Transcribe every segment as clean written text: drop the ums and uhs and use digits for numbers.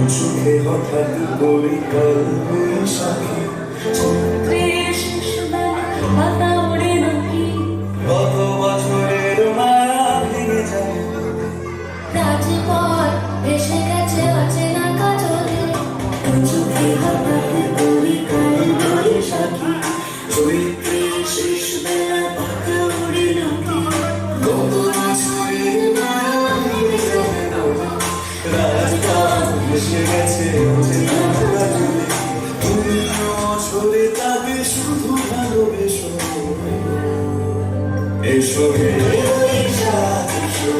চোখে হঠাৎ বলি কাল বৈশাখী পাতা ওড়ে নাকি কত বছরের মায়া ভেঙে যায় রাজপথ ভেসে গেছে অচেনা কাজলে চোখে হঠাৎ বলি কাল বৈশাখী চৈত্রের শেষ বেলা পাতা ওড়ে নাকি কত বছরের মায়া ভেঙে যায় রাজপথ ভেসে গেছে অচেনা কাজলে তুমিও সরে তাকে শুধু ভালোবেসো এসো হে বৈশাখ এসো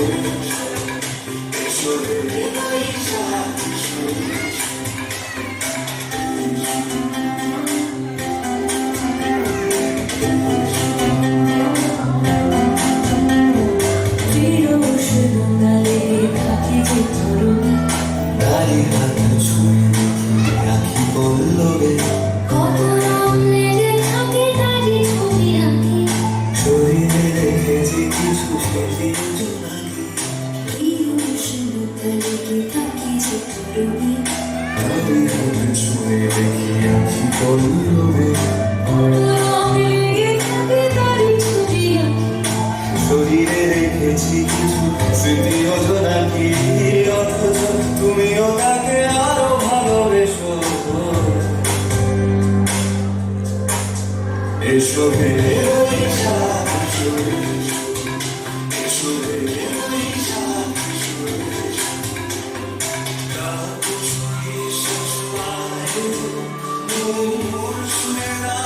এসো হে বৈশাখ এসো প্রিয় বসুন্ধরালে থাকি যে তরুণী দাঁড়িয়ে হাত ছুঁয়ে দেখি আঁখি পল্লবে কত রং লেগে থাকে তারই ছবি আঁকি শরীরে রেখেছি কিছু স্মৃতি জোনাকি প্রিয় বসুন্ধরালে থাকি যে তরুণী দাঁড়িয়ে হাত ছুঁয়ে দেখি আঁখি পল্লবে কত রং লেগে থাকে তারই ছবি আঁকি শরীরে রেখেছি কিছু স্মৃতি জোনাকি অথচ তুমিও তাকে আরো ভালোবেসো এসো হে বৈশাখ এসো এসো হে বৈশাখ এসো রাত শুয়ে শেষ পায়ে মোর শুনে না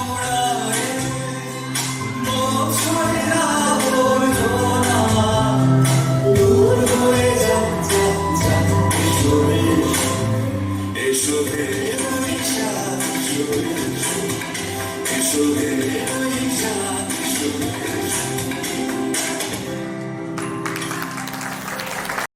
ওড়ায় মোছরে না বলতো না দূর হয়ে যাক যাক যাক এসো হে এসো হে বৈশাখ এসো এসো হে বৈশাখ এসো